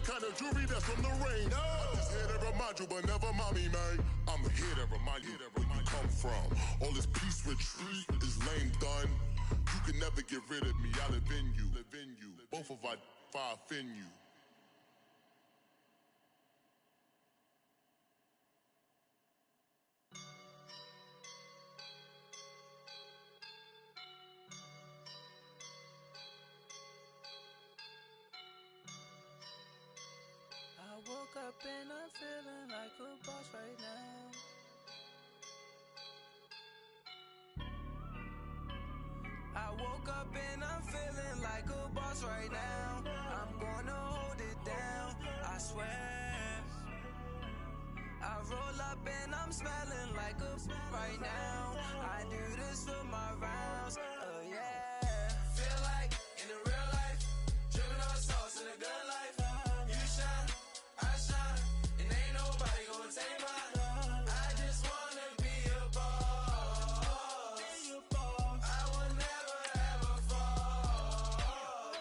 the kind of jewelry that's from the rain. No. I'm just here to remind you, but never mommy, man. I'm here to remind you where you come from. All this peace retreat is lame done. You can never get rid of me. I live in you. Both of our fire offend you. I woke up and I'm feeling like a boss right now. I woke up and I'm feeling like a boss right now. I'm gonna hold it down, I swear. I roll up and I'm smelling like a right now. I do this for my rounds, oh yeah. Feel like in the real life, dripping on sauce in a good life. You shine, I shine, and ain't nobody gonna take mine. I just wanna be a boss. I will never ever fall.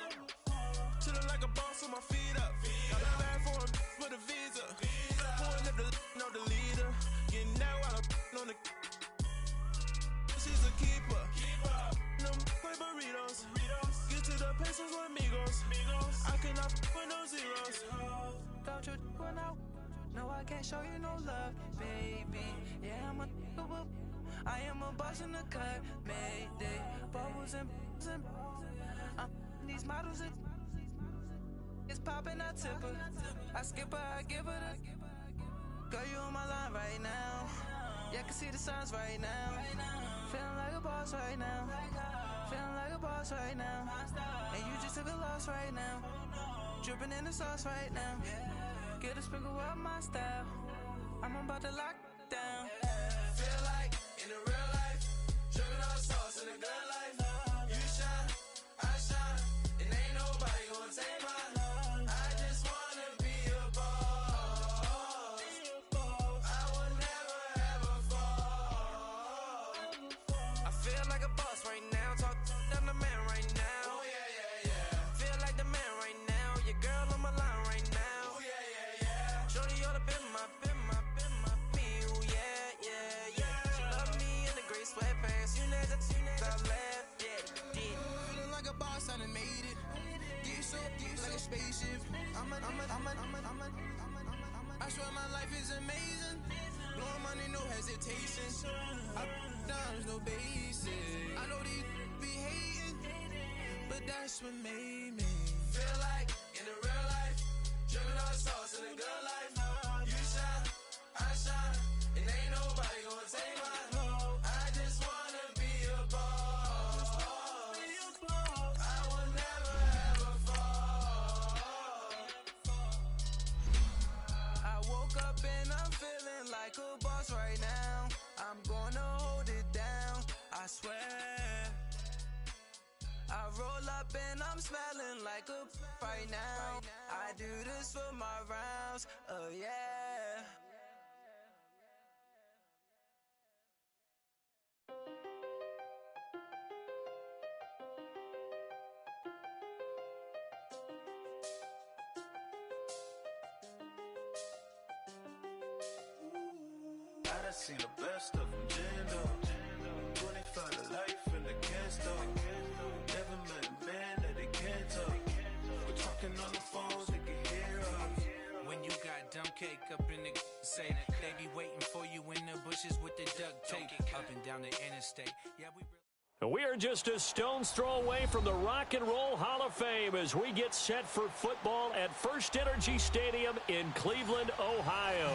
Chillin' like a boss with my feet up. Got a bag for him with a visa. Pulling up the no the leader. Getting that while I'm on the. She's a keeper. No play burritos. Get to the pesos with amigos. I cannot with no zeros. Don't you run out? No, I can't show you no love, baby. Yeah, I am a boss in the cut, Mayday. Bubbles and these models, it's popping, I tip her. I skip her, I give her the. Girl, you on my line right now. Yeah, I can see the signs right now. Feeling like a boss right now. Feeling like a boss right now. And you just took a loss right now. Dripping in the sauce right now. Get a sprinkle up my style. I'm about to lock down. Feel like in the real life, dripping on sauce in a good life. You shine, I shine, and ain't nobody gonna take mine. I just wanna be a boss. I will never ever fall. I feel like a boss right now. Talk to the man right now. Oh yeah. Feel like the man right now. Your girl on my line right now. Oh yeah. Shorty all up in my me. Oh yeah. She love me in the gray sweatpants. You never I left. Yeah. Feeling like a boss, I done made it. Get so like a spaceship. I swear my life is amazing. Blowing money, no hesitation. I down, there's no basic. I know these be hating, but that's what made me feel like in the real life, dripping on sauce in a good life. You shine, I shine, and ain't nobody gonna take mine. I just wanna be a boss. I will never ever fall. I woke up and I'm feeling like a boss right now. I'm gonna hold it down, I swear. I roll up and I'm smelling like a right now. I do this for my rounds, oh yeah. I done seen the best of them, Jando. 25 to life in the can't stop. Never met a man that they can't talk. We're talking on the phones, they can hear us. When you got dumb cake up in the say, they be waiting for you in the bushes with the duct tape. Up and down the interstate. Yeah, We are just a stone's throw away from the Rock and Roll Hall of Fame as we get set for football at First Energy Stadium in Cleveland, Ohio.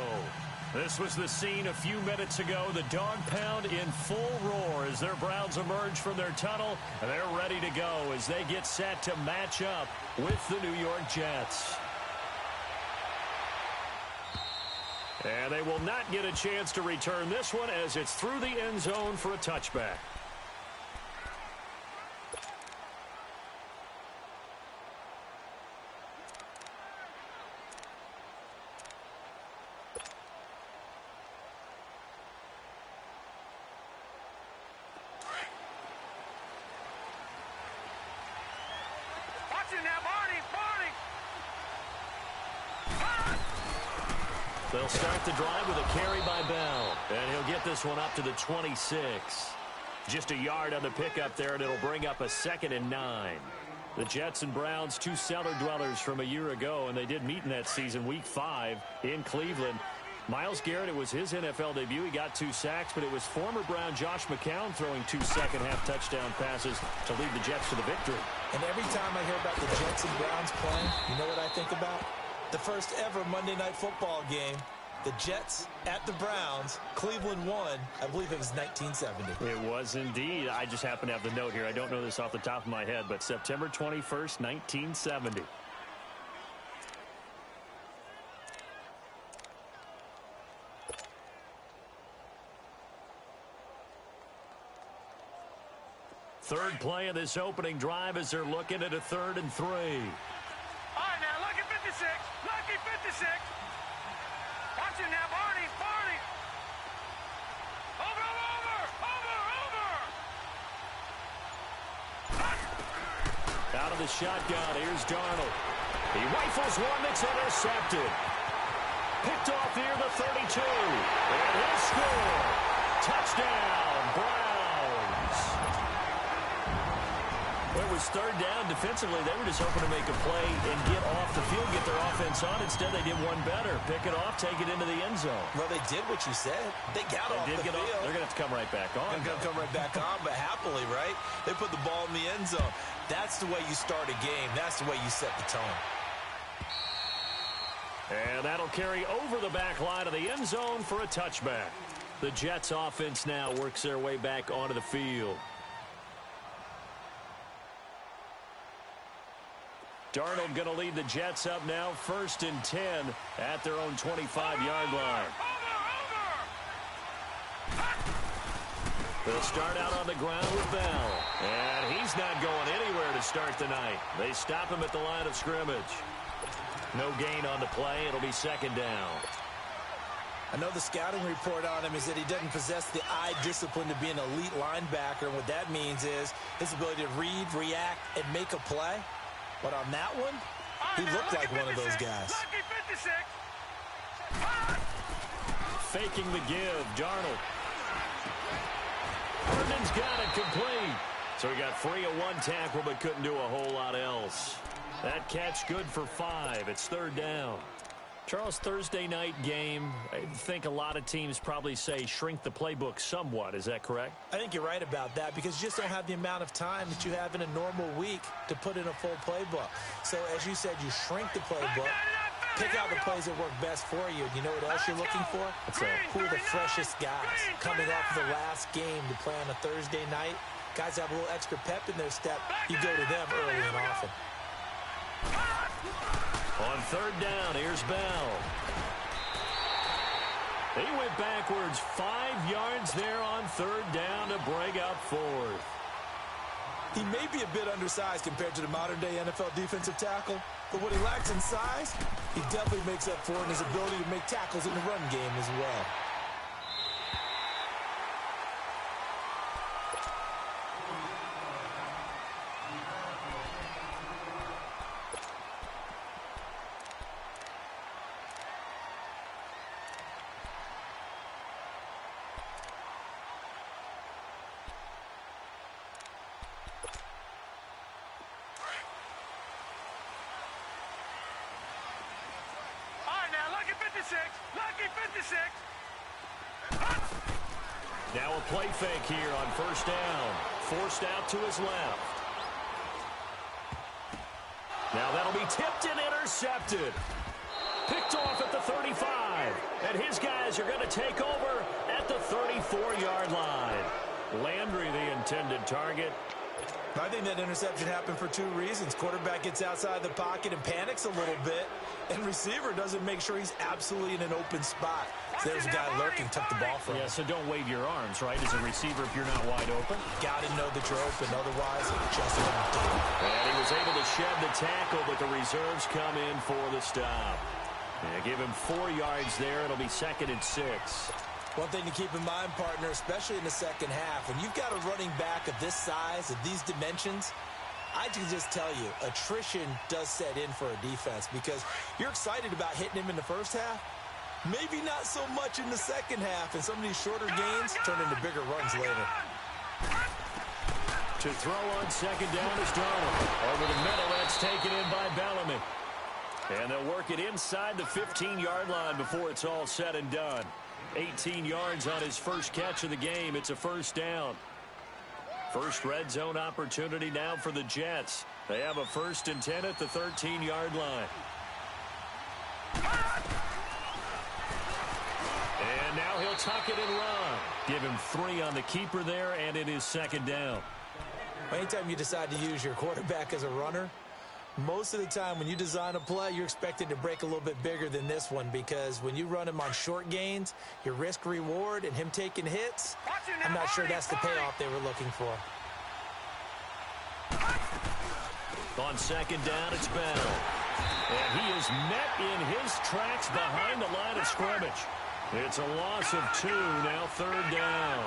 This was the scene a few minutes ago. The dog pound in full roar as their Browns emerge from their tunnel. And they're ready to go as they get set to match up with the New York Jets. And they will not get a chance to return this one as it's through the end zone for a touchback. They'll start the drive with a carry by Bell. And he'll get this one up to the 26. Just a yard on the pickup there, and it'll bring up a 2nd and 9. The Jets and Browns, two cellar dwellers from a year ago, and they did meet in that season, Week 5 in Cleveland. Myles Garrett, it was his NFL debut. He got 2 sacks, but it was former Brown Josh McCown throwing 2 second-half touchdown passes to lead the Jets to the victory. And every time I hear about the Jets and Browns playing, you know what I think about? The first ever Monday Night Football game, the Jets at the Browns. Cleveland won. I believe it was 1970. It was indeed. I just happen to have the note here. I don't know this off the top of my head, but September 21st, 1970. Third play of this opening drive as they're looking at a 3rd and 3. All right, now, lucky 56. Lucky 56. Watch it now, Barney. Barney. Over. Out of the shotgun, here's Darnold. He rifles one that's intercepted. Picked off near the 32. And he'll score. Touchdown, Browns. Well, it was 3rd down. Defensively, they were just hoping to make a play and get off the field, get their offense on. Instead, they did one better. Pick it off, take it into the end zone. Well, they did what you said. They got off the field. They're going to have to come right back on. They're going to come right back on, but happily, right? They put the ball in the end zone. That's the way you start a game. That's the way you set the tone. And that'll carry over the back line of the end zone for a touchback. The Jets offense now works their way back onto the field. Darnold going to lead the Jets up now, 1st and 10 at their own 25-yard line. They'll start out on the ground with Bell. And he's not going anywhere to start the night. They stop him at the line of scrimmage. No gain on the play. It'll be 2nd down. I know the scouting report on him is that he doesn't possess the eye discipline to be an elite linebacker. And what that means is his ability to read, react, and make a play. But on that one, he looked like one of those guys. Lucky 56. Faking the give, Darnold. Herndon's got it complete. So he got free of one tackle but couldn't do a whole lot else. That catch good for 5. It's 3rd down. Charles, Thursday night game, I think a lot of teams probably say shrink the playbook somewhat. Is that correct? I think you're right about that because you just don't have the amount of time that you have in a normal week to put in a full playbook. So, as you said, you shrink the playbook, pick out the plays that work best for you. You know what else you're looking for? Who are the freshest guys coming off of the last game to play on a Thursday night? Guys have a little extra pep in their step. You go to them early and often. On 3rd down, here's Bell. He went backwards 5 yards there on 3rd down to break out 4th. He may be a bit undersized compared to the modern-day NFL defensive tackle, but what he lacks in size, he definitely makes up for in his ability to make tackles in the run game as well. Lucky 56. Now a play fake here on 1st down. Forced out to his left. Now that'll be tipped and intercepted. Picked off at the 35. And his guys are going to take over at the 34-yard line. Landry, the intended target. I think that interception happened for 2 reasons. Quarterback gets outside the pocket and panics a little bit, and receiver doesn't make sure he's absolutely in an open spot. So there's a guy lurking, took the ball from him. Yeah, so don't wave your arms, right, as a receiver if you're not wide open. Got to know that you're open, otherwise it just won't do. And he was able to shed the tackle, but the reserves come in for the stop. Yeah, give him 4 yards there. It'll be 2nd and 6. One thing to keep in mind, partner, especially in the second half, when you've got a running back of this size, of these dimensions, I can just tell you, attrition does set in for a defense because you're excited about hitting him in the first half, Maybe not so much in the second half, and some of these shorter gains turn into bigger runs later. To throw on second down is Darnold. Over the middle, that's taken in by Bellamy. And they'll work it inside the 15-yard line before it's all said and done. 18 yards on his first catch of the game. It's a first down. First red zone opportunity now for the Jets. They have a 1st and 10 at the 13-yard line. And now he'll tuck it and run. Give him 3 on the keeper there, and it is second down. Anytime you decide to use your quarterback as a runner, most of the time when you design a play, you're expected to break a little bit bigger than this one, because when you run him on short gains, your risk-reward and him taking hits, I'm not sure that's the payoff they were looking for. On second down, it's Bell. And he is met in his tracks behind the line of scrimmage. It's a loss of 2, now 3rd down.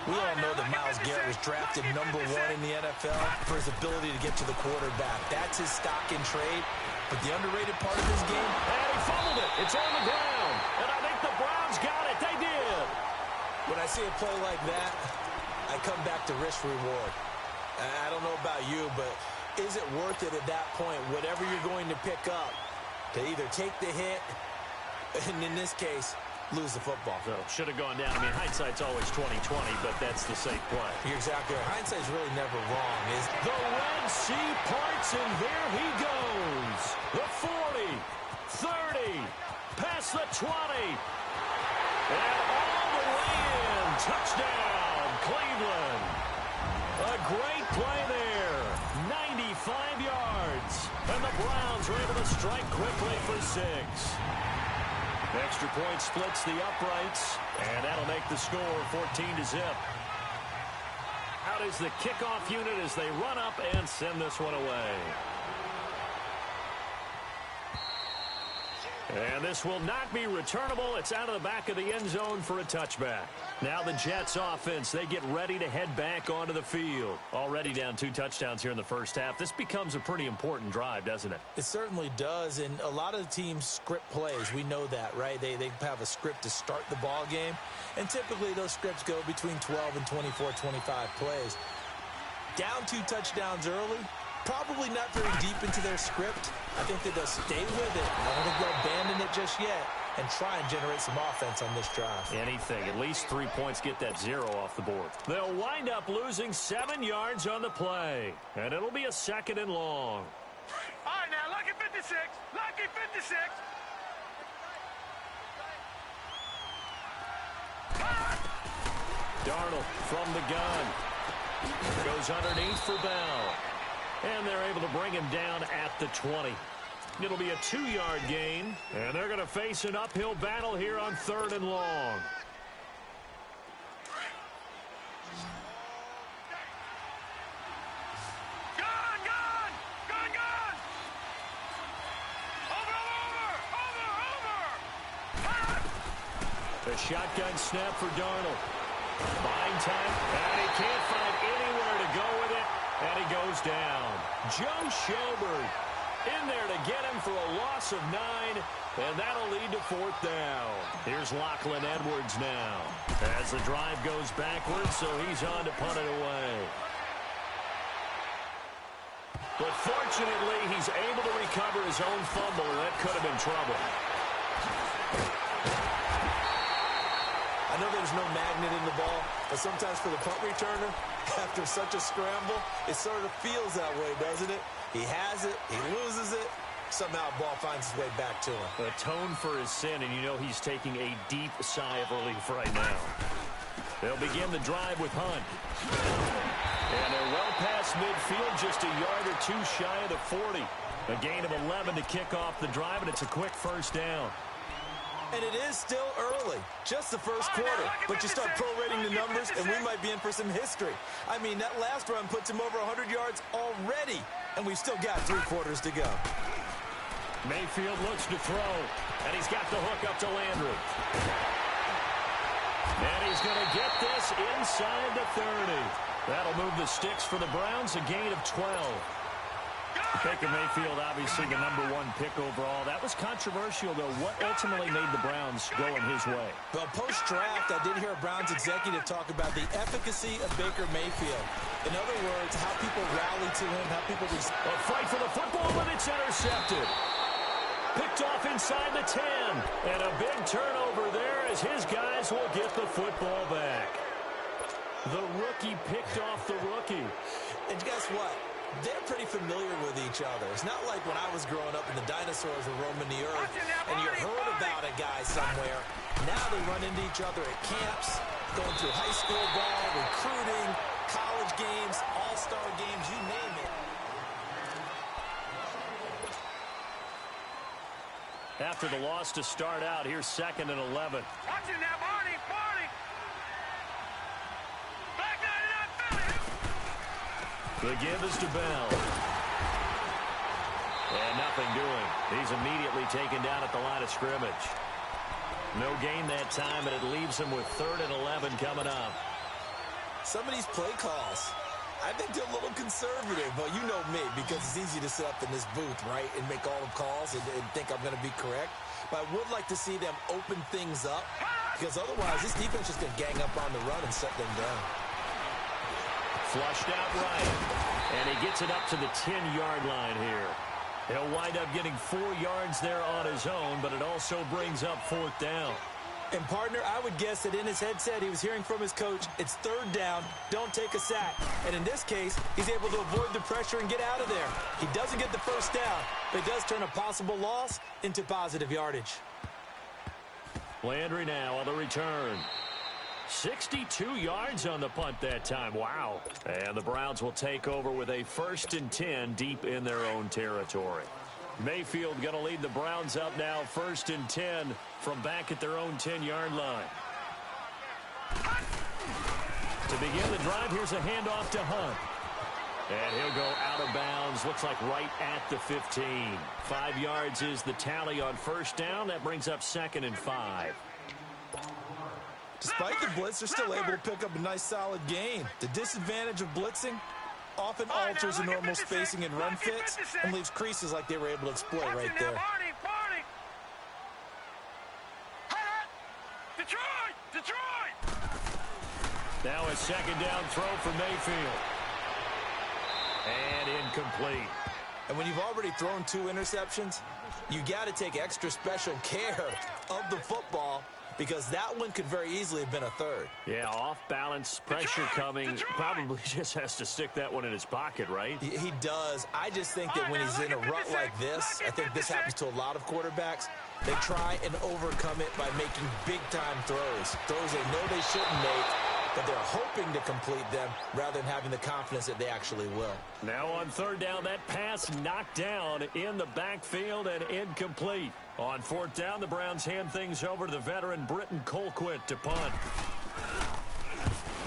We all know that Myles Garrett was drafted #1 in the NFL for his ability to get to the quarterback. That's his stock in trade. But the underrated part of his game... And he fumbled it. It's on the ground. And I think the Browns got it. They did. When I see a play like that, I come back to risk-reward. I don't know about you, but is it worth it at that point, whatever you're going to pick up, to either take the hit, and in this case, lose the football? So, should have gone down. I mean, hindsight's always 20/20, but that's the safe play. You're exactly right. Hindsight's really never wrong. The Red Sea parts, and there he goes. The 40, 30, past the 20, and all the way in. Touchdown, Cleveland. A great play there. 95 yards. And the Browns are able to strike quickly for 6. Extra point splits the uprights, and that'll make the score 14-0. Out is the kickoff unit as they run up and send this one away. And this will not be returnable. It's out of the back of the end zone for a touchback. Now the Jets offense, they get ready to head back onto the field. Already down 2 touchdowns here in the first half. This becomes a pretty important drive, doesn't it? It certainly does, and a lot of the teams script plays. We know that, right? They have a script to start the ball game, and typically those scripts go between 12 and 24, 25 plays. Down 2 touchdowns early, probably not very deep into their script. I think that they'll stay with it. I don't think they'll abandon it just yet and try and generate some offense on this drive. Anything. At least 3 points, get that 0 off the board. They'll wind up losing 7 yards on the play, and it'll be a 2nd and long. All right, now, lucky 56. Lucky 56. Darnold from the gun. Goes underneath for Bell. And they're able to bring him down at the 20. It'll be a 2-yard gain, and they're going to face an uphill battle here on 3rd and long. A shotgun snap for Darnold. Buying time, and he can't find anywhere to go with it, and he goes down. Joe Schobert in there to get him for a loss of 9, and that'll lead to 4th down. Here's Lachlan Edwards now as the drive goes backwards, so he's on to punt it away. But fortunately, he's able to recover his own fumble, and that could have been trouble. I know there's no magnet in the ball, but sometimes for the punt returner, after such a scramble, it sort of feels that way, doesn't it? He has it, he loses it, somehow the ball finds its way back to him. Atone for his sin, and you know he's taking a deep sigh of relief right now. They'll begin the drive with Hunt. And they're well past midfield, just a yard or 2 shy of the 40. A gain of 11 to kick off the drive, and it's a quick 1st down. And it is still early, just the first quarter. But you start prorating the numbers, and we might be in for some history. I mean, that last run puts him over 100 yards already, and we've still got 3 quarters to go. Mayfield looks to throw, and he's got the hook up to Landry. And he's going to get this inside the 30. That'll move the sticks for the Browns, a gain of 12. Baker Mayfield, obviously the #1 pick overall. That was was controversial, though. What ultimately made the Browns go in his way? Well, post-draft, I did hear a Browns executive talk about the efficacy of Baker Mayfield. In other words, how people rally to him, how people... A fight for the football, and it's intercepted. Picked off inside the 10. And a big turnover there as his guys will get the football back. The rookie picked off the rookie. And guess what? They're pretty familiar with each other. It's not like when I was growing up and the dinosaurs were roaming the earth and you heard about a guy somewhere. Now they run into each other at camps, going through high school ball, recruiting, college games, all-star games, you name it. After the loss to start out, here's 2nd and 11. Watch it now, Barney. Black 99 Philly. The give is to Bell. And nothing doing. He's immediately taken down at the line of scrimmage. No gain that time, and it leaves him with 3rd and 11 coming up. Some of these play calls, I think they're a little conservative, but you know me, because it's easy to sit up in this booth, right, and make all the calls and think I'm going to be correct. But I would like to see them open things up, because otherwise this defense is going to gang up on the run and shut them down. Flushed out right, and he gets it up to the 10-yard line here. He'll wind up getting 4 yards there on his own, but it also brings up 4th down. And, partner, I would guess that in his headset he was hearing from his coach, it's 3rd down, don't take a sack. And in this case, he's able to avoid the pressure and get out of there. He doesn't get the 1st down, but he does turn a possible loss into positive yardage. Landry now on the return. 62 yards on the punt that time. Wow. And the Browns will take over with a 1st and 10 deep in their own territory. Mayfield going to lead the Browns up now, 1st and 10 from back at their own 10-yard line. To begin the drive, here's a handoff to Hunt. And he'll go out of bounds, looks like right at the 15. 5 yards is the tally on 1st down. That brings up 2nd and 5. Despite the blitz, they're still able to pick up a nice, solid gain. The disadvantage of blitzing often alters the normal spacing and run fits and leaves creases like they were able to exploit right there. Detroit! Now a 2nd down throw for Mayfield. And incomplete. And when you've already thrown 2 interceptions, you got to take extra special care of the football, because that one could very easily have been a 3rd. Yeah, off balance, pressure coming. Probably just has to stick that one in his pocket, right? He does. I just think that when he's in a rut like this, I think this happens to a lot of quarterbacks, they try and overcome it by making big-time throws. Throws they know they shouldn't make, but they're hoping to complete them rather than having the confidence that they actually will. Now on 3rd down, that pass knocked down in the backfield and incomplete. On 4th down, the Browns hand things over to the veteran Britton Colquitt to punt.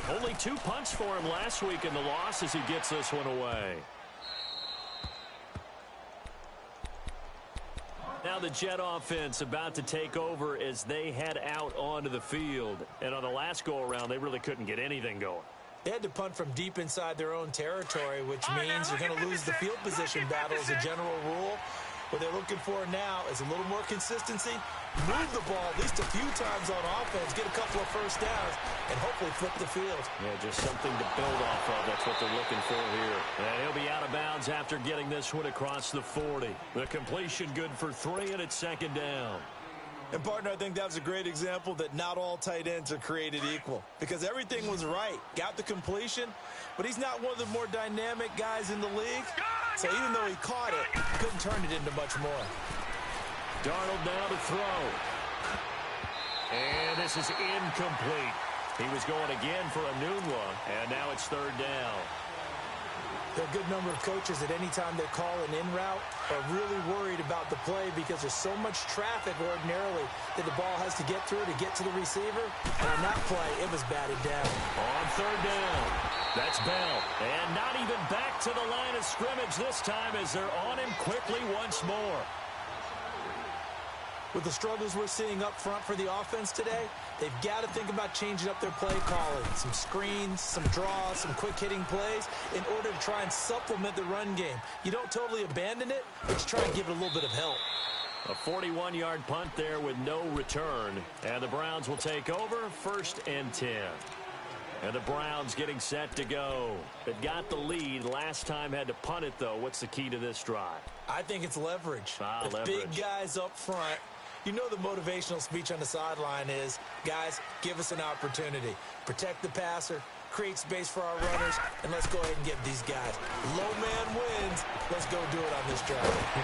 Only 2 punts for him last week in the loss as he gets this one away. Now the Jet offense about to take over as they head out onto the field. And on the last go-around, they really couldn't get anything going. They had to punt from deep inside their own territory, which means you're going to lose the field position battle as a general rule. What they're looking for now is a little more consistency, move the ball at least a few times on offense, get a couple of 1st downs, and hopefully flip the field. Yeah, just something to build off of. That's what they're looking for here. And he'll be out of bounds after getting this one across the 40. The completion good for 3, and it's 2nd down. And, partner, I think that was a great example that not all tight ends are created equal, because everything was right. Got the completion, but he's not one of the more dynamic guys in the league. So even though he caught it, he couldn't turn it into much more. Darnold now to throw. And this is incomplete. He was going again for a noon one, and now it's 3rd down. There are a good number of coaches at any time they call an in route are really worried about the play because there's so much traffic ordinarily that the ball has to get through to get to the receiver. And on that play, it was batted down. On 3rd down, that's Bell. And not even back to the line of scrimmage this time as they're on him quickly once more. With the struggles we're seeing up front for the offense today, they've got to think about changing up their play calling. Some screens, some draws, some quick-hitting plays in order to try and supplement the run game. You don't totally abandon it, but you try and give it a little bit of help. A 41-yard punt there with no return. And the Browns will take over 1st and 10. And the Browns getting set to go. They've got the lead. Last time had to punt it, though. What's the key to this drive? I think it's leverage. The leverage. Big guys up front. You know the motivational speech on the sideline is, guys, give us an opportunity. Protect the passer, create space for our runners, and let's go ahead and get these guys. Low man wins. Let's go do it on this drive.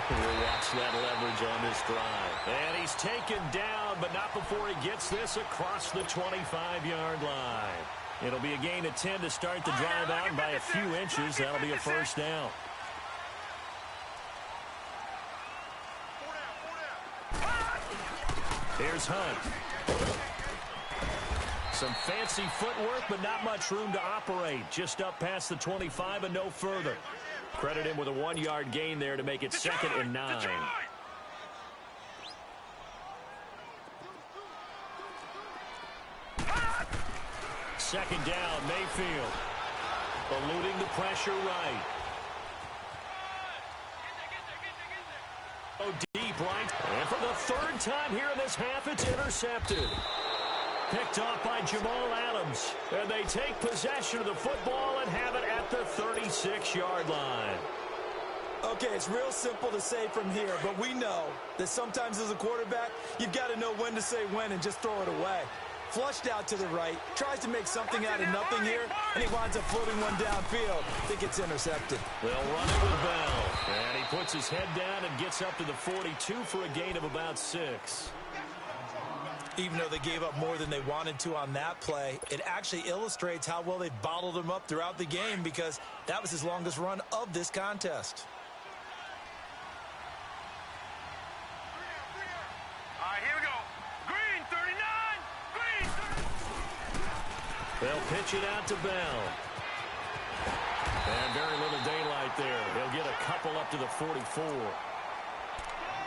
We'll watch that leverage on this drive. And he's taken down, but not before he gets this across the 25-yard line. It'll be a gain of 10 to start the drive out, and by a few inches, that'll be a first down. Here's Hunt. Some fancy footwork, but not much room to operate. Just up past the 25 and no further. Credit him with a 1-yard gain there to make it 2nd and 9. Second down, Mayfield. Eluding the pressure right. Deep right. And for the 3rd time here in this half, it's intercepted. Picked off by Jamal Adams. And they take possession of the football and have it at the 36-yard line. Okay, it's real simple to say from here, but we know that sometimes as a quarterback, you've got to know when to say when and just throw it away. Flushed out to the right, tries to make something out of nothing here, and he winds up floating one downfield. I think it's intercepted. They'll run it with Bell. And he puts his head down and gets up to the 42 for a gain of about 6. Even though they gave up more than they wanted to on that play, it actually illustrates how well they bottled him up throughout the game because that was his longest run of this contest. All right, here we go. Green, 39. Green, 30. They'll pitch it out to Bell. And very little daylight there. He'll get a couple up to the 44.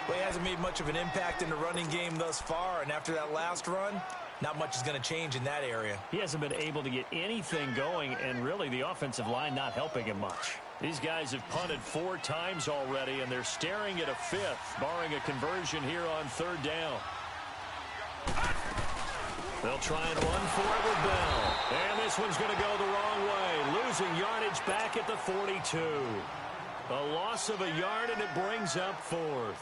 Well, he hasn't made much of an impact in the running game thus far, and after that last run, not much is going to change in that area. He hasn't been able to get anything going, and really the offensive line not helping him much. These guys have punted 4 times already, and they're staring at a 5th, barring a conversion here on 3rd down. They'll try and run for it with Bell. And this one's going to go the wrong way, losing yardage back at the 42. A loss of a yard, and it brings up 4th.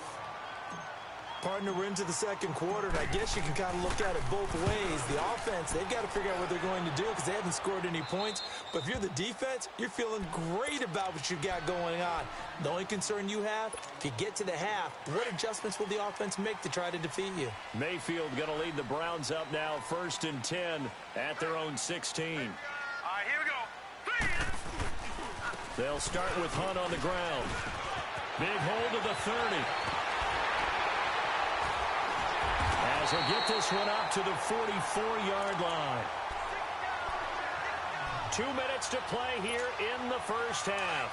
Partner, we're into the 2nd quarter, and I guess you can kind of look at it both ways. The offense, they've got to figure out what they're going to do because they haven't scored any points. But if you're the defense, you're feeling great about what you've got going on. The only concern you have, if you get to the half, what adjustments will the offense make to try to defeat you? Mayfield going to lead the Browns up now, 1st and 10 at their own 16. All right, here we go. 3. They'll start with Hunt on the ground. Big hold of the 30. As they get this one up to the 44-yard line. 2 minutes to play here in the 1st half.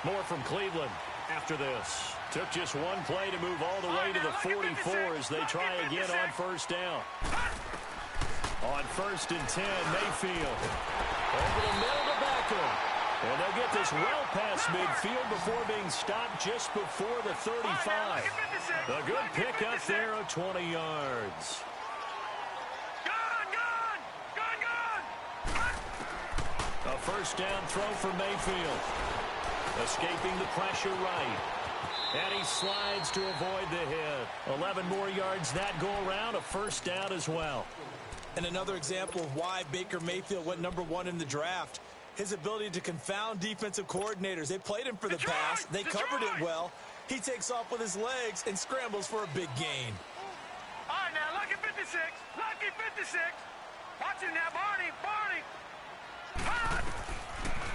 More from Cleveland after this. Took just one play to move all the way to the 44 as they try again on 1st down. On 1st and 10, Mayfield. Over the middle to Beckham. And they'll get this well past midfield before being stopped just before the 35. A good pickup there of 20 yards. A 1st down throw for Mayfield. Escaping the pressure right. And he slides to avoid the hit. 11 more yards that go around. A 1st down as well. And another example of why Baker Mayfield went #1 in the draft. His ability to confound defensive coordinators. They played him for the pass. They covered it well. He takes off with his legs and scrambles for a big gain. All right, now, lucky 56. Lucky 56. Watch him now, Barney. Barney.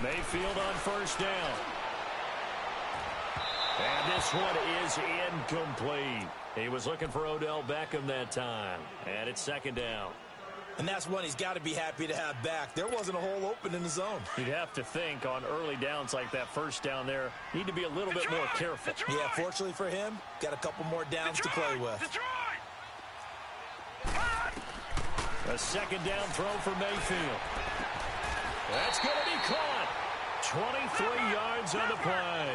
Mayfield on 1st down. And this one is incomplete. He was looking for Odell Beckham that time. And it's 2nd down. And that's one he's got to be happy to have back. There wasn't a hole open in the zone. You'd have to think on early downs like that 1st down there, need to be a little bit more careful. Yeah, fortunately for him, got a couple more downs to play with. A 2nd down throw for Mayfield. That's going to be caught. 23 yards on the play.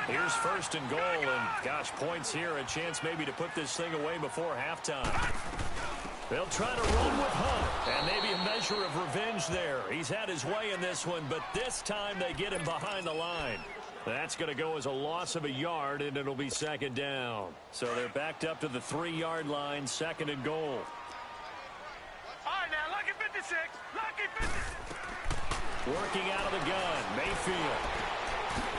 Here's first and goal, and gosh, points here, a chance maybe to put this thing away before halftime. They'll try to run with Hunt, and maybe a measure of revenge there. He's had his way in this one, but this time they get him behind the line. That's going to go as a loss of a yard, and it'll be second down. So they're backed up to the 3-yard line, second and goal. All right, now, lucky 56. Lucky 56. Working out of the gun, Mayfield.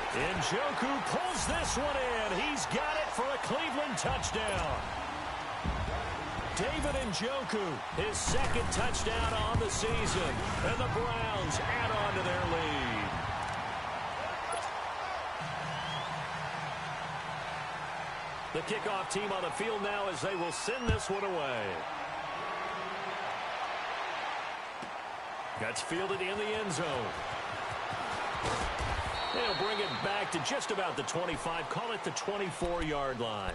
Njoku pulls this one in. He's got it for a Cleveland touchdown. David Njoku, his second touchdown on the season. And the Browns add on to their lead. The kickoff team on the field now as they will send this one away. That's fielded in the end zone. They'll bring it back to just about the 25, call it the 24-yard line.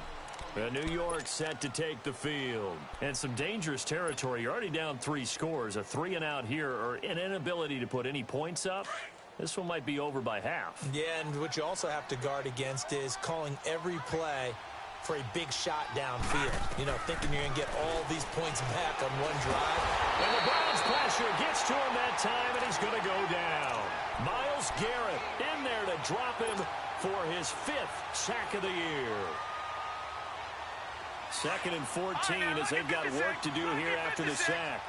New York set to take the field. And some dangerous territory. You're already down 3 scores. A 3-and-out here, or an inability to put any points up. This one might be over by half. Yeah, and what you also have to guard against is calling every play for a big shot downfield. You know, thinking you're going to get all these points back on one drive. And the Browns pressure gets to him that time, and he's going to go down. Myles Garrett in there to drop him for his 5th sack of the year. Second and 14 as they've got work to do here after the sack.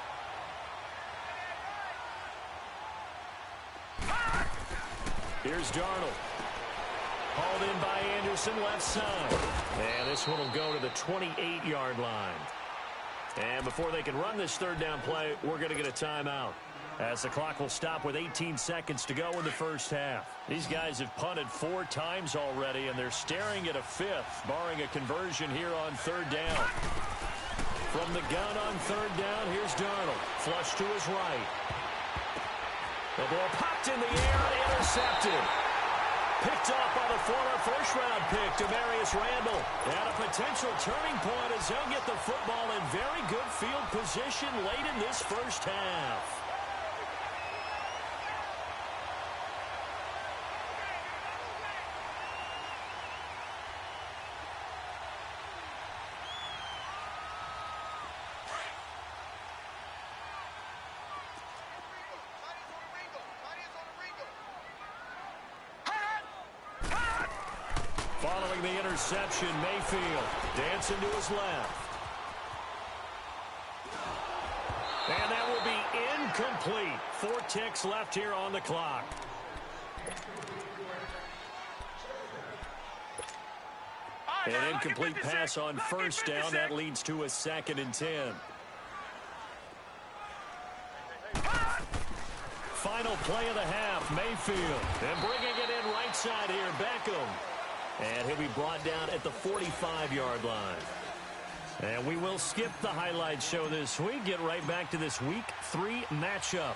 Here's Darnold. Hauled in by Anderson, left side. And this one will go to the 28-yard line. And before they can run this third down play, we're going to get a timeout, as the clock will stop with 18 seconds to go in the first half. These guys have punted 4 times already, and they're staring at a 5th, barring a conversion here on third down. From the gun on third down, here's Darnold. Flush to his right. The ball popped in the air and intercepted. Picked off by the former first-round pick, Demarius Randall. And a potential turning point as they'll get the football in very good field position late in this first half. Following the interception, Mayfield dancing to his left. And that will be incomplete. 4 ticks left here on the clock. An incomplete pass on first down. That leads to a 2nd and 10. Final play of the half, Mayfield. And bringing it in right side here, Beckham. And he'll be brought down at the 45-yard line. And we will skip the highlight show this week. Get right back to this Week 3 matchup.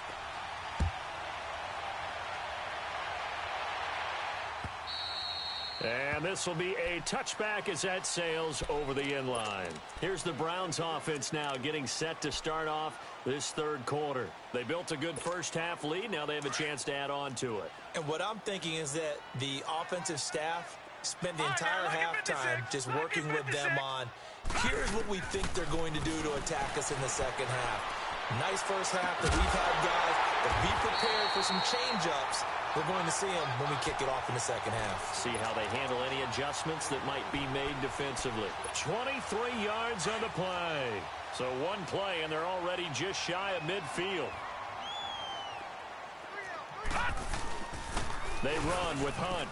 And this will be a touchback as that sails over the end line. Here's the Browns offense now getting set to start off this third quarter. They built a good first half lead. Now they have a chance to add on to it. And what I'm thinking is that the offensive staff spent the entire halftime just working with them on, here's what we think they're going to do to attack us in the second half. Nice first half that we've had, guys, but be prepared for some change-ups. We're going to see them when we kick it off in the second half. See how they handle any adjustments that might be made defensively. 23 yards on the play. So one play, and they're already just shy of midfield. They run with Hunt.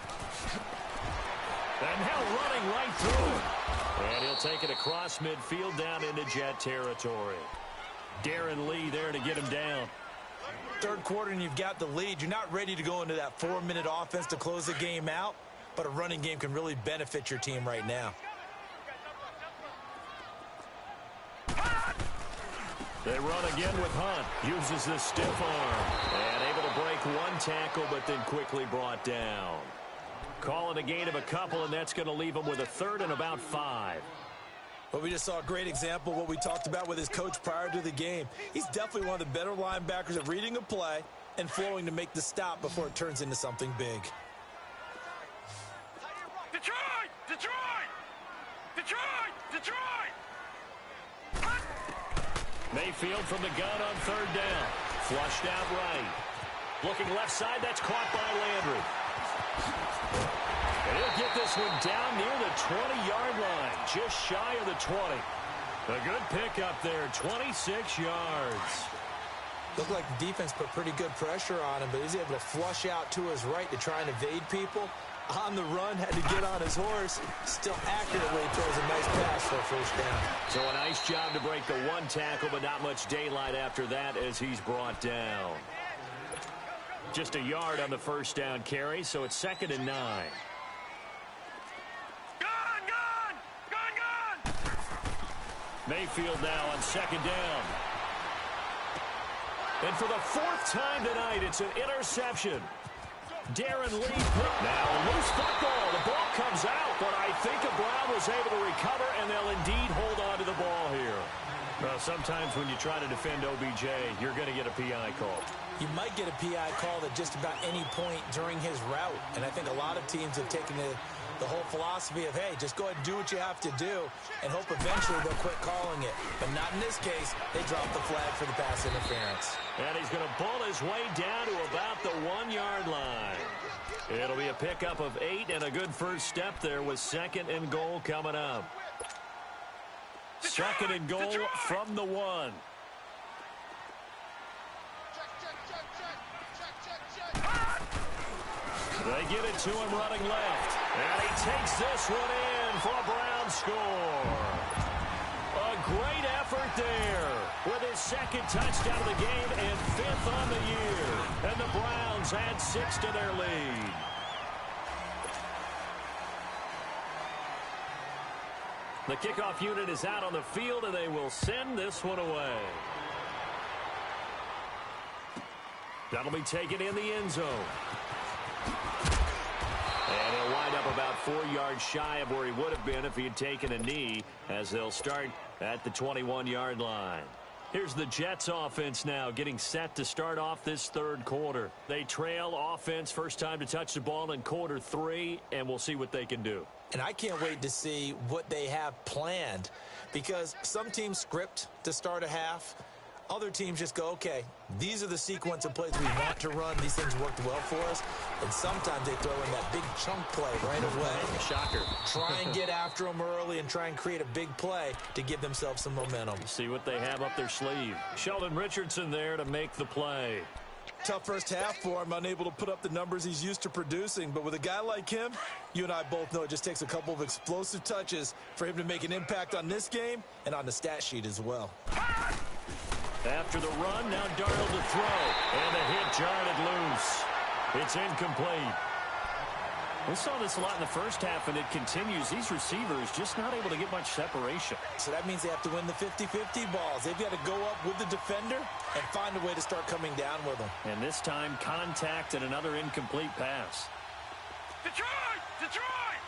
And now running right through it. And he'll take it across midfield down into Jet territory. Darren Lee there to get him down. Third quarter and you've got the lead. You're not ready to go into that 4-minute offense to close the game out, but a running game can really benefit your team right now. They run again with Hunt. Uses the stiff arm. And able to break one tackle, but then quickly brought down. Calling a gain of a couple, and that's going to leave him with a 3rd and about 5. But we just saw a great example of what we talked about with his coach prior to the game. He's definitely one of the better linebackers at reading a play and flowing to make the stop before it turns into something big. Detroit! Detroit! Detroit! Detroit! Mayfield from the gun on third down. Flushed out right. Looking left side, that's caught by Landry. And he'll get this one down near the 20-yard line, just shy of the 20. A good pickup there, 26 yards. Looked like the defense put pretty good pressure on him, but he's able to flush out to his right to try and evade people. On the run, had to get on his horse. Still accurately throws a nice pass for a first down. So a nice job to break the one tackle, but not much daylight after that as he's brought down. Just a yard on the first down carry, so it's 2nd and 9. Gun! Mayfield now on 2nd down. And for the 4th time tonight, it's an interception. Darren Lee picked now. Loose football. The ball comes out, but I think Brown was able to recover, and they'll indeed hold on to the ball here. Well, sometimes when you try to defend OBJ, you're going to get a PI call. You might get a PI call at just about any point during his route, and I think a lot of teams have taken the whole philosophy of, hey, just go ahead and do what you have to do and hope eventually they'll quit calling it. But not in this case. They dropped the flag for the pass interference. And he's going to bull his way down to about the 1-yard line. It'll be a pickup of 8 and a good first step there with 2nd and goal coming up. 2nd and goal from the 1. They get it to him running left. And he takes this one in for a Brown score. A great effort there with his 2nd touchdown of the game and 5th on the year. And the Browns add 6 to their lead. The kickoff unit is out on the field, and they will send this one away. That'll be taken in the end zone. And he'll wind up about 4 yards shy of where he would have been if he had taken a knee, as they'll start at the 21-yard line. Here's the Jets offense now getting set to start off this 3rd quarter. They trail offense, first time to touch the ball in quarter 3, and we'll see what they can do. And I can't wait to see what they have planned, because some teams script to start a half. Other teams just go, okay, these are the sequence of plays we want to run. These things worked well for us. And sometimes they throw in that big chunk play right away. Shocker. Try and get after them early and try and create a big play to give themselves some momentum. See what they have up their sleeve. Sheldon Richardson there to make the play. Tough first half for him, unable to put up the numbers he's used to producing. But with a guy like him, you and I both know it just takes a couple of explosive touches for him to make an impact on this game and on the stat sheet as well. After the run, now Darnold to throw. And the hit jarred it loose. It's incomplete. We saw this a lot in the first half, and it continues. These receivers just not able to get much separation. So that means they have to win the 50-50 balls. They've got to go up with the defender and find a way to start coming down with them. And this time, contact and another incomplete pass. Detroit! Detroit!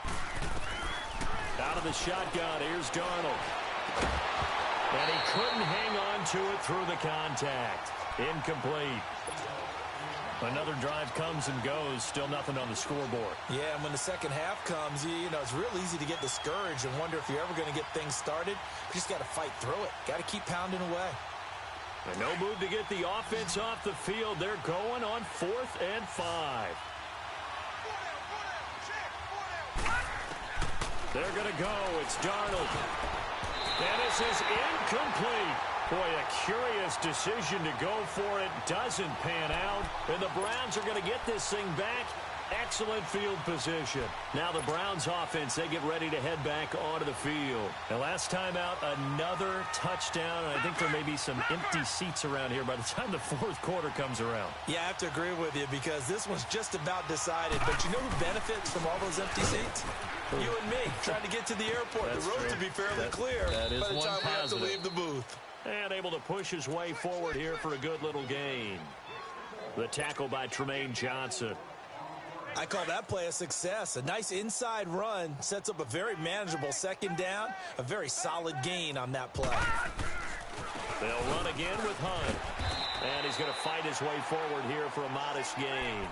Out of the shotgun, here's Darnold. And he couldn't hang on to it through the contact. Incomplete. Another drive comes and goes. Still nothing on the scoreboard. Yeah, and when the second half comes, you know, it's real easy to get discouraged and wonder if you're ever going to get things started. You just got to fight through it. Got to keep pounding away. And no move to get the offense off the field. They're going on 4th and 5. They're going to go. It's Darnold. And this is incomplete. Boy, a curious decision to go for it. Doesn't pan out. And the Browns are going to get this thing back. Excellent field position. Now the Browns offense, they get ready to head back onto the field. And last time out, another touchdown. And I think there may be some empty seats around here by the time the 4th quarter comes around. Yeah, I have to agree with you because this one's just about decided. But you know who benefits from all those empty seats? You and me, trying to get to the airport. That's the road true. to be fairly clear that is by the one time we have to positive. leave the booth. And able to push his way forward here for a good little gain. The tackle by Tremaine Johnson. I call that play a success. A nice inside run sets up a very manageable second down. A very solid gain on that play. They'll run again with Hunt. And he's going to fight his way forward here for a modest gain.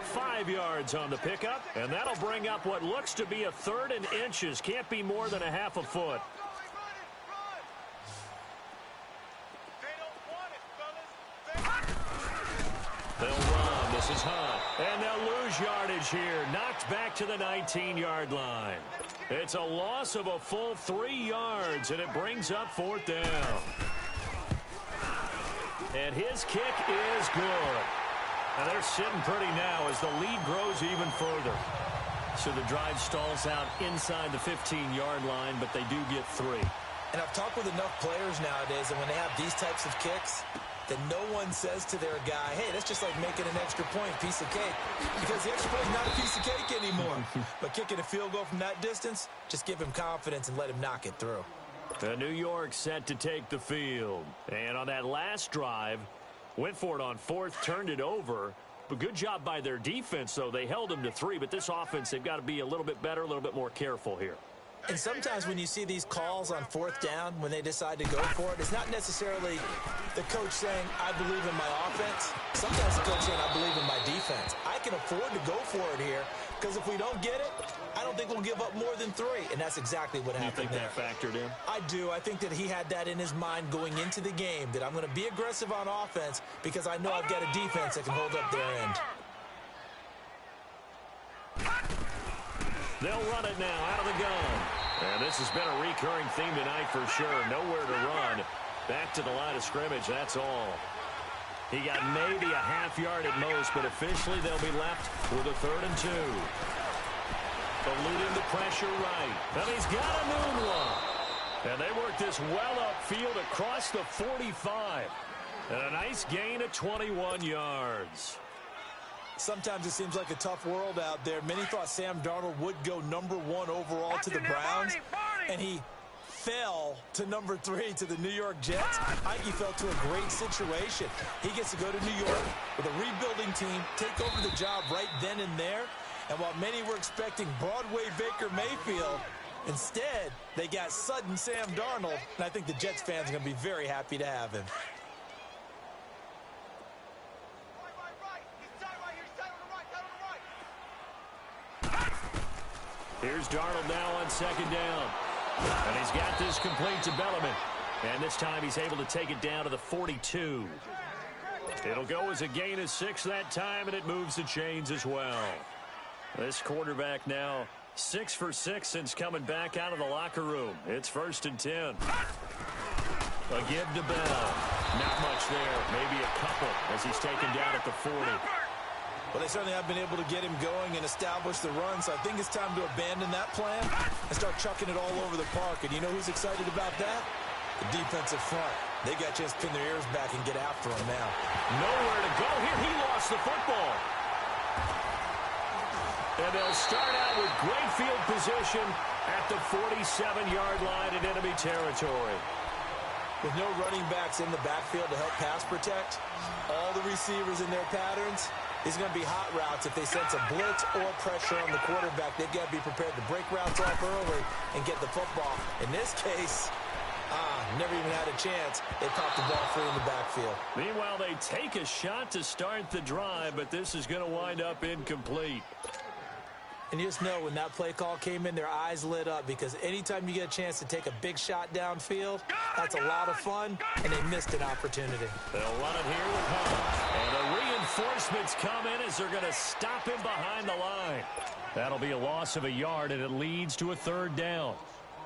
5 yards on the pickup, and that'll bring up what looks to be a 3rd and inches. Can't be more than a half a foot. They'll run. This is Hunt. And they'll lose yardage here. Knocked back to the 19-yard line. It's a loss of a full 3 yards, and it brings up 4th down. And his kick is good. And they're sitting pretty now as the lead grows even further. So the drive stalls out inside the 15-yard line, but they do get 3. And I've talked with enough players nowadays, and when they have these types of kicks, that no one says to their guy, hey, that's just like making an extra point, piece of cake. Because the extra point is not a piece of cake anymore. But kicking a field goal from that distance, just give him confidence and let him knock it through. The New York set to take the field. And on that last drive, went for it on 4th, turned it over. But good job by their defense, though. They held them to 3, but this offense, they've got to be a little bit better, a little bit more careful here. And sometimes when you see these calls on 4th down, when they decide to go for it, it's not necessarily the coach saying, I believe in my offense. Sometimes the coach saying, I believe in my defense. I can afford to go for it here, because if we don't get it, I don't think we'll give up more than 3. And that's exactly what happened there. You think that factored in? I do. I think that he had that in his mind going into the game, that I'm going to be aggressive on offense because I know I've got a defense that can hold up their end. They'll run it now out of the gun. And this has been a recurring theme tonight for sure. Nowhere to run. Back to the line of scrimmage, that's all. He got maybe a half yard at most, but officially they'll be left with a 3rd and 2. Eluding the pressure right. And he's got a moonwalk. And they work this well upfield across the 45. And a nice gain of 21 yards. Sometimes it seems like a tough world out there. Many thought Sam Darnold would go number 1 overall to the Browns, and he fell to number 3 to the New York Jets. I think he fell to a great situation. He gets to go to New York with a rebuilding team, take over the job right then and there. And while many were expecting Broadway Baker Mayfield, instead they got sudden Sam Darnold, and I think the Jets fans are going to be very happy to have him. Here's Darnold now on 2nd down. And he's got this complete to Bellamy. And this time he's able to take it down to the 42. It'll go as a gain of 6 that time, and it moves the chains as well. This quarterback now 6 for 6 since coming back out of the locker room. It's 1st and 10. A give to Bell. Not much there. Maybe a couple as he's taken down at the 40. Well, they certainly have been able to get him going and establish the run, so I think it's time to abandon that plan and start chucking it all over the park. And you know who's excited about that? The defensive front. They got a chance to pin their ears back and get after him now. Nowhere to go here. He lost the football. And they'll start out with great field position at the 47-yard line in enemy territory. With no running backs in the backfield to help pass protect, all the receivers in their patterns, it's going to be hot routes. If they sense a blitz or pressure on the quarterback, they've got to be prepared to break routes off early and get the football. In this case, never even had a chance. They popped the ball free in the backfield. Meanwhile, they take a shot to start the drive, but this is going to wind up incomplete. And you just know when that play call came in, their eyes lit up, because anytime you get a chance to take a big shot downfield, that's a lot of fun, and they missed an opportunity. They'll run it here with Hunt. And the reinforcements come in as they're going to stop him behind the line. That'll be a loss of a yard, and it leads to a 3rd down.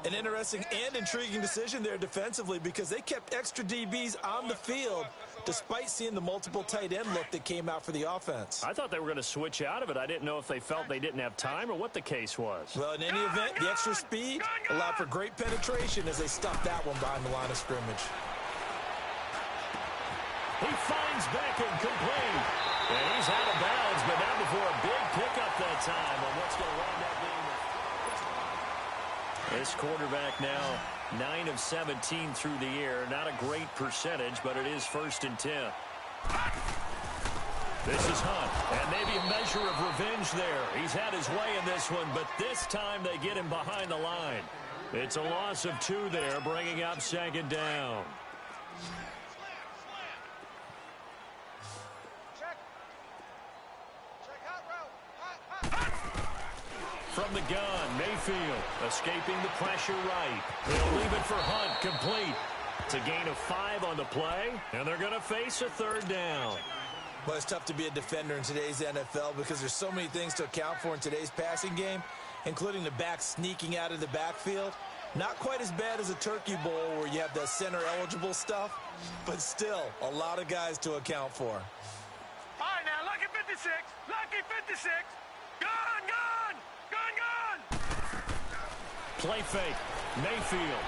An interesting and intriguing decision there defensively, because they kept extra DBs on the field despite seeing the multiple tight end look that came out for the offense. I thought they were going to switch out of it. I didn't know if they felt they didn't have time or what the case was. Well, in any event, the extra speed allowed for great penetration as they stuffed that one behind the line of scrimmage. He finds Beckham complete. And he's out of bounds, but not before a big pickup that time on what's going to wind up being this quarterback now 9 of 17 through the air. Not a great percentage, but it is 1st and 10. This is Hunt, and maybe a measure of revenge there. He's had his way in this one, but this time they get him behind the line. It's a loss of 2 there, bringing up 2nd down. Check out from the gun. Mayfield escaping the pressure right. They'll leave it for Hunt, complete. It's a gain of 5 on the play, and they're going to face a third down. Well, it's tough to be a defender in today's NFL because there's so many things to account for in today's passing game, including the back sneaking out of the backfield. Not quite as bad as a turkey bowl where you have the center-eligible stuff, but still a lot of guys to account for. All right, now, lucky 56. Lucky 56. Gun, gun, gun, gun. Play fake. Mayfield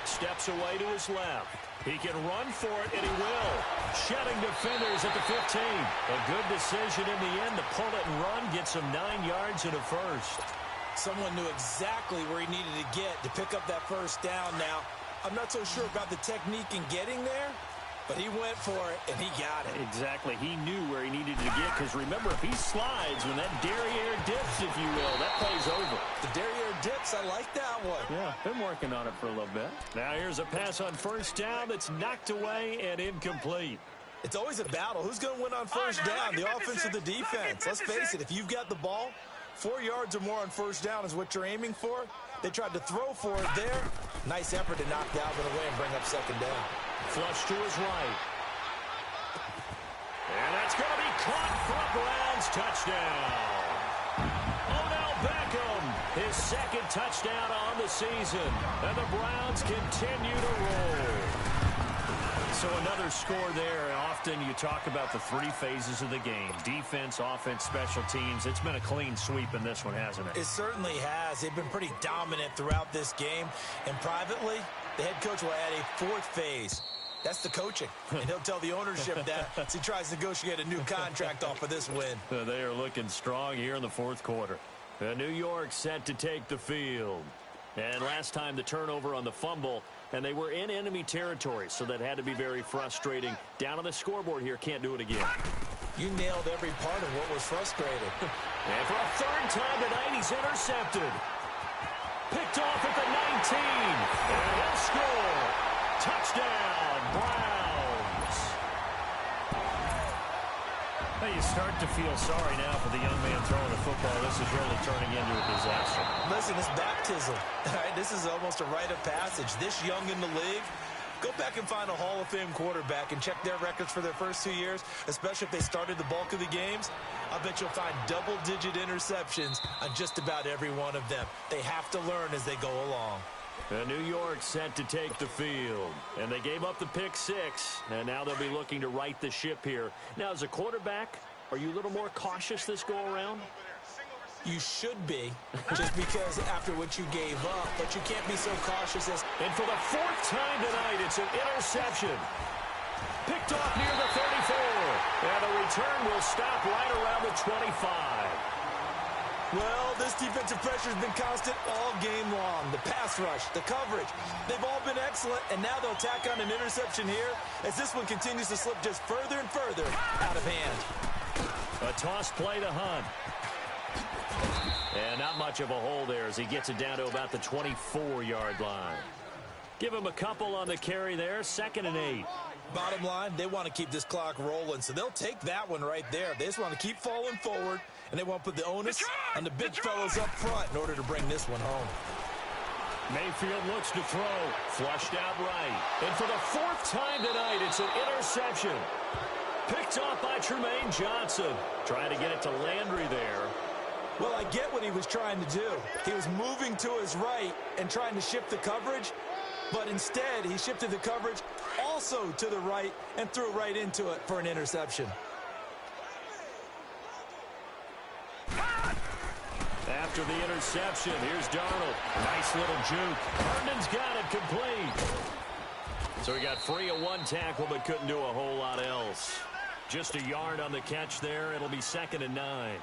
steps away to his left. He can run for it, and he will. Shedding defenders at the 15. A good decision in the end to pull it and run. Gets him 9 yards and a first. Someone knew exactly where he needed to get to pick up that first down. Now, I'm not so sure about the technique in getting there, but he went for it, and he got it. Exactly. He knew where he needed to get, because remember, if he slides, when that derriere dips, if you will, that play's over. The derriere dips, I like that one. Yeah, been working on it for a little bit. Now here's a pass on first down that's knocked away and incomplete. It's always a battle. Who's going to win on first down, the offense or the defense? Let's face it, if you've got the ball, 4 yards or more on first down is what you're aiming for. They tried to throw for it there. Nice effort to knock Dalvin away and bring up second down. Flush to his right. And that's going to be caught for a Browns touchdown. Odell Beckham, his second touchdown on the season. And the Browns continue to roll. So another score there, and often you talk about the 3 phases of the game. Defense, offense, special teams. It's been a clean sweep in this one, hasn't it? It certainly has. They've been pretty dominant throughout this game. And privately, the head coach will add a 4th phase. That's the coaching. And he'll tell the ownership that as he tries to negotiate a new contract off of this win. They are looking strong here in the 4th quarter. New York set to take the field. And last time the turnover on the fumble, and they were in enemy territory, so that had to be very frustrating. Down on the scoreboard here, can't do it again. You nailed every part of what was frustrating. And for a 3rd time tonight, he's intercepted. Picked off at the 19. And he'll score. Touchdown, Browns. Hey, you start to feel sorry now for the young man throwing the football. This is really turning into a disaster. Listen, it's baptism. All right, this is almost a rite of passage. This young in the league, go back and find a Hall of Fame quarterback and check their records for their first 2 years, especially if they started the bulk of the games. I bet you'll find double-digit interceptions on just about every one of them. They have to learn as they go along. New York set to take the field, and they gave up the pick 6, and now they'll be looking to right the ship here. Now, as a quarterback, are you a little more cautious this go-around? You should be, just because after what you gave up, but you can't be so cautious as... And for the 4th time tonight, it's an interception. Picked off near the 34, and the return will stop right around the 25. Well, this defensive pressure has been constant all game long. The pass rush, the coverage, they've all been excellent, and now they'll tack on an interception here as this one continues to slip just further and further out of hand. A toss play to Hunt. And not much of a hole there as he gets it down to about the 24-yard line. Give him a couple on the carry there, 2nd and 8. Bottom line, they want to keep this clock rolling, so they'll take that one right there. They just want to keep falling forward, and they want to put the onus on the big fellas up front in order to bring this one home. Mayfield looks to throw, flushed out right. And for the 4th time tonight, it's an interception. Picked off by Tremaine Johnson. Trying to get it to Landry there. Well, I get what he was trying to do. He was moving to his right and trying to shift the coverage, but instead he shifted the coverage also to the right and threw right into it for an interception. After the interception, here's Darnold. Nice little juke. Herndon's got it complete. So he got free of 1 tackle but couldn't do a whole lot else. Just a yard on the catch there. It'll be 2nd and 9.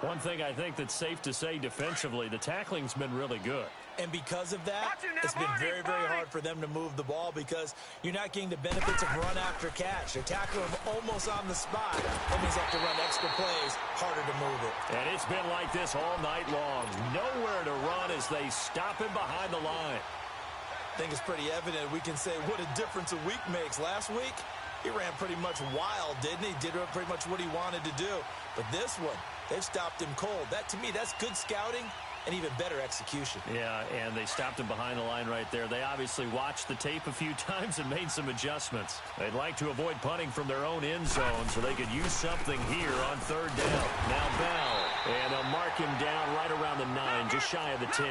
One thing I think that's safe to say defensively, the tackling's been really good. And because of that, it's been very, very hard for them to move the ball because you're not getting the benefits of run after catch. They're tackling them almost on the spot. That means they have to run extra plays, harder to move it. And it's been like this all night long. Nowhere to run as they stop him behind the line. I think it's pretty evident. We can say what a difference a week makes. Last week, he ran pretty much wild, didn't he? Did pretty much what he wanted to do. But this one, they've stopped him cold. That, to me, that's good scouting and even better execution. Yeah, and they stopped him behind the line right there. They obviously watched the tape a few times and made some adjustments. They'd like to avoid punting from their own end zone so they could use something here on third down. Now Bell, and they'll mark him down right around the 9, just shy of the 10.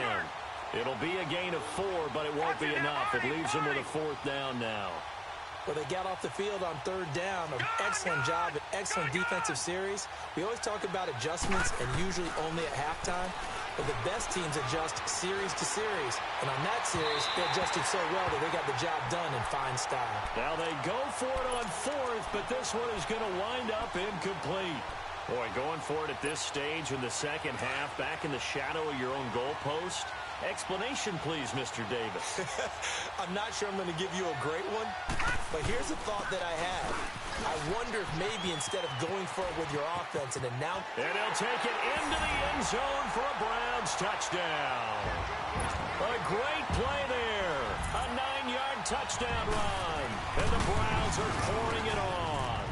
It'll be a gain of 4, but it won't be enough. It leaves them with a 4th down now. Well, they got off the field on third down. An excellent job, an excellent defensive series. We always talk about adjustments and usually only at halftime. But the best teams adjust series to series. And on that series, they adjusted so well that they got the job done in fine style. Now they go for it on 4th, but this one is going to wind up incomplete. Boy, going for it at this stage in the second half, back in the shadow of your own goalpost. Explanation, please, Mr. Davis. I'm not sure I'm going to give you a great one, but here's a thought that I had. I wonder if maybe instead of going for it with your offense and announce... And he'll take it into the end zone for a Browns touchdown. A great play there. A 9-yard touchdown run. And the Browns are pouring it on.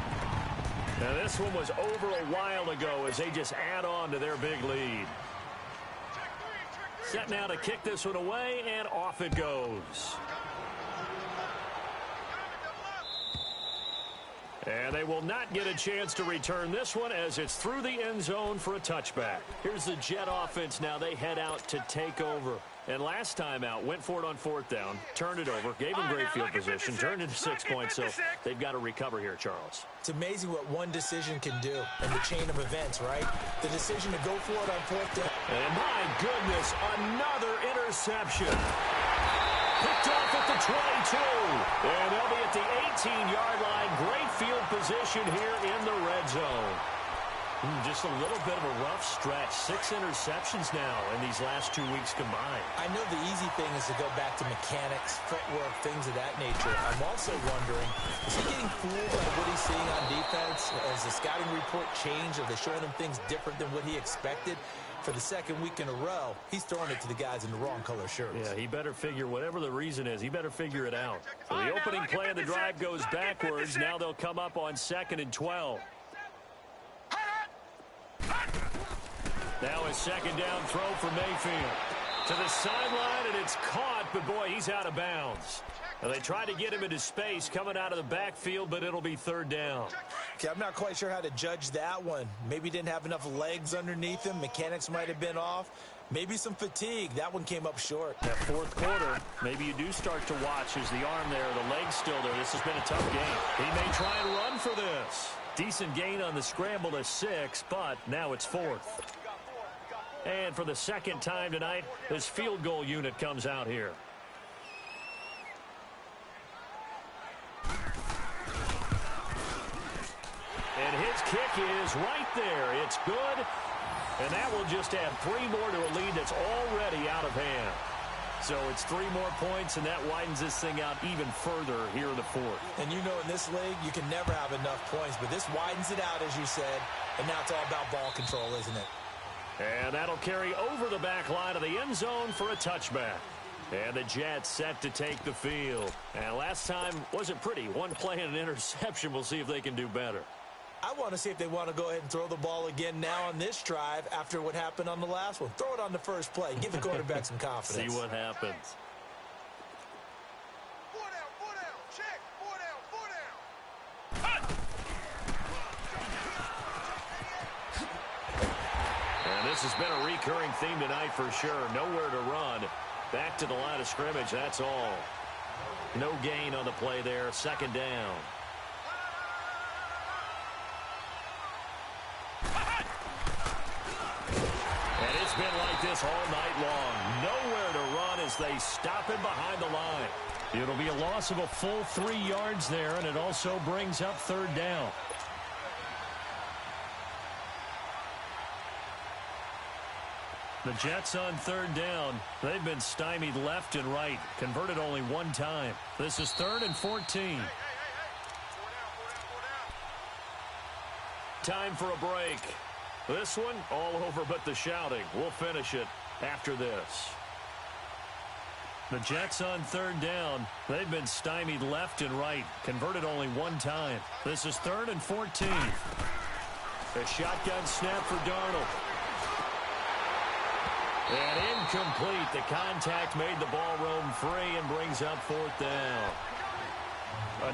Now, this one was over a while ago as they just add on to their big lead. Set now to kick this one away, and off it goes. And they will not get a chance to return this one as it's through the end zone for a touchback. Here's the Jet offense now. They head out to take over. And last time out, went for it on 4th down, turned it over, gave them great field position, turned into 6 points, so they've got to recover here, Charles. It's amazing what one decision can do in the chain of events, right? The decision to go for it on 4th down. And my goodness, another interception. Picked off at the 22. And they'll be at the 18-yard line. Great field position here in the red zone. Just a little bit of a rough stretch. 6 interceptions now in these last 2 weeks combined. I know the easy thing is to go back to mechanics, footwork, things of that nature. I'm also wondering, is he getting fooled by what he's seeing on defense? Has the scouting report changed? Are they showing him things different than what he expected? For the second week in a row, he's throwing it to the guys in the wrong color shirts. Yeah, he better figure, whatever the reason is, he better figure it out. So the opening play of the drive goes backwards. Now they'll come up on 2nd and 12. Now a second down throw for Mayfield. To the sideline, and it's caught, but boy, he's out of bounds. Now they tried to get him into space coming out of the backfield, but it'll be 3rd down. Okay, I'm not quite sure how to judge that one. Maybe didn't have enough legs underneath him. Mechanics might have been off. Maybe some fatigue. That one came up short. That 4th quarter, maybe you do start to watch as the arm there, the leg's still there. This has been a tough game. He may try and run for this. Decent gain on the scramble to 6, but now it's 4th. And for the second time tonight, this field goal unit comes out here. And his kick is right there. It's good. And that will just add 3 more to a lead that's already out of hand. So it's 3 more points, and that widens this thing out even further here in the 4th. And you know in this league, you can never have enough points, but this widens it out, as you said, and now it's all about ball control, isn't it? And that'll carry over the back line of the end zone for a touchback. And the Jets set to take the field. And last time wasn't pretty. One play and an interception. We'll see if they can do better. I want to see if they want to go ahead and throw the ball again now on this drive after what happened on the last one. Throw it on the first play. Give the quarterback some confidence. See what happens. 4 down, 4 down. Check. 4 down, 4 down. And this has been a recurring theme tonight for sure. Nowhere to run. Back to the line of scrimmage, that's all. No gain on the play there. 2nd down. And it's been like this all night long. Nowhere to run as they stop him behind the line. It'll be a loss of a full 3 yards there, and it also brings up 3rd down. The Jets on 3rd down. They've been stymied left and right. Converted only 1 time. This is 3rd and 14. Time for a break. This one all over but the shouting. We'll finish it after this. The Jets on 3rd down. They've been stymied left and right. Converted only 1 time. This is 3rd and 14. A shotgun snap for Darnold. And incomplete. The contact made the ball roam free and brings up 4th down.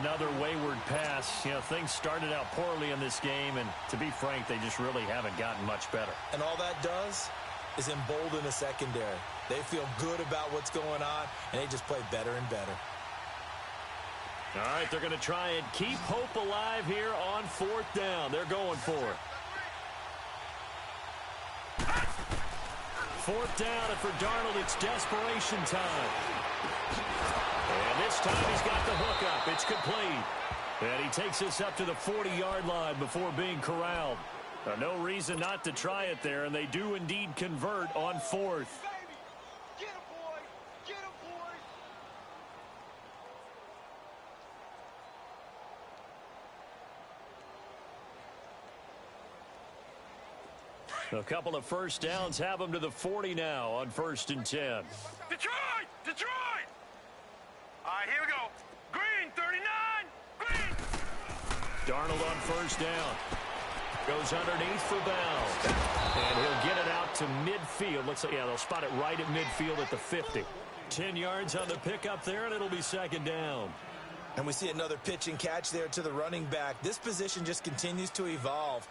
Another wayward pass. You know, things started out poorly in this game, and to be frank, they just really haven't gotten much better. And all that does is embolden the secondary. They feel good about what's going on, and they just play better and better. All right, they're going to try and keep hope alive here on 4th down. They're going for it. 4th down, and for Darnold, it's desperation time. And this time he's got the hook up. It's complete. And he takes us up to the 40-yard line before being corralled. No reason not to try it there, and they do indeed convert on 4th. Get him, boy! Get him, boy! A couple of first downs have them to the 40 now on 1st and 10. Detroit! Detroit! All right, here we go. Green, 39. Green. Darnold on 1st down. Goes underneath for Bell. And he'll get it out to midfield. Looks like, yeah, they'll spot it right at midfield at the 50. 10 yards on the pickup there, and it'll be 2nd down. And we see another pitch and catch there to the running back. This position just continues to evolve.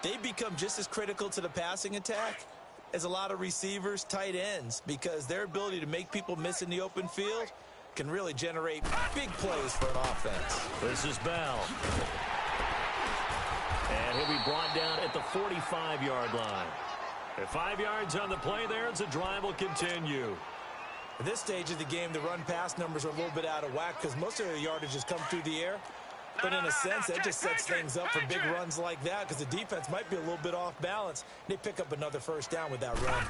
They become just as critical to the passing attack as a lot of receivers, tight ends, because their ability to make people miss in the open field can really generate big plays for an offense. This is Bell. And he'll be brought down at the 45-yard line. At 5 yards on the play there, as the drive will continue. At this stage of the game, the run-pass numbers are a little bit out of whack because most of the yardage has come through the air. But in a sense, that just sets things up for big runs like that because the defense might be a little bit off balance. They pick up another first down with that run.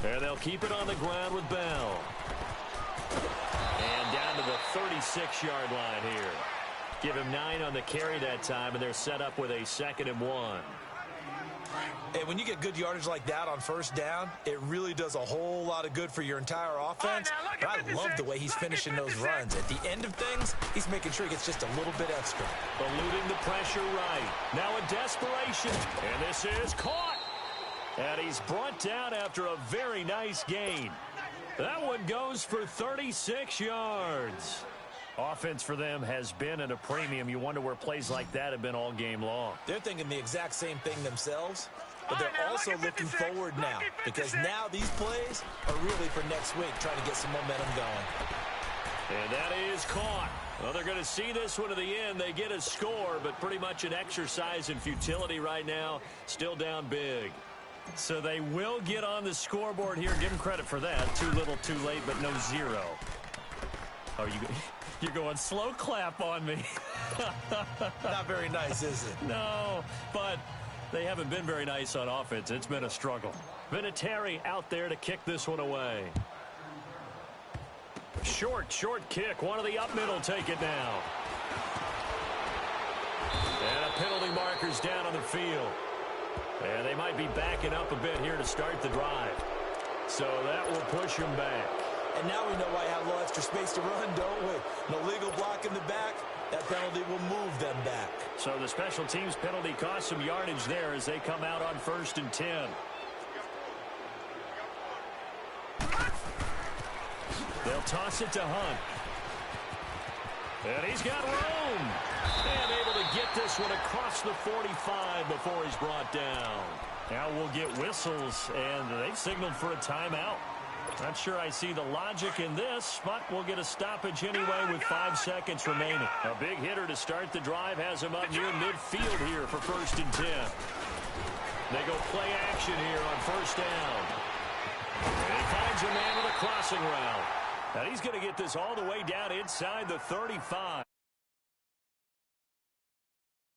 And they'll keep it on the ground with Bell. And down to the 36-yard line here. Give him 9 on the carry that time, and they're set up with a 2nd and 1. And when you get good yardage like that on first down, it really does a whole lot of good for your entire offense. But I love the way he's finishing those runs. At the end of things, he's making sure he gets just a little bit extra. Eluding the pressure right. Now a desperation. And this is caught. And he's brought down after a very nice gain. That one goes for 36 yards. Offense for them has been at a premium. You wonder where plays like that have been all game long. They're thinking the exact same thing themselves, but they're also looking forward now because now these plays are really for next week, trying to get some momentum going. And that is caught. Well, they're going to see this one to the end. They get a score, but pretty much an exercise in futility right now. Still down big. So they will get on the scoreboard here. Give them credit for that. Too little, too late, but no zero. Oh, you're going slow clap on me. Not very nice, is it? No, but they haven't been very nice on offense. It's been a struggle. Vinatieri out there to kick this one away. Short kick. One of the up middle take it now. And a penalty marker's down on the field. And they might be backing up a bit here to start the drive. So that will push them back. And now we know why you have a little extra space to run, don't we? An illegal block in the back, that penalty will move them back. So the special teams penalty cost some yardage there as they come out on 1st and 10. They'll toss it to Hunt. And he's got room. And able to get this one across the 45 before he's brought down. Now we'll get whistles, and they've signaled for a timeout. Not sure I see the logic in this, but we'll get a stoppage anyway with 5 seconds remaining. A big hitter to start the drive has him up near midfield here for 1st and 10. They go play action here on 1st down. And he finds a man with a crossing route. Now he's going to get this all the way down inside the 35.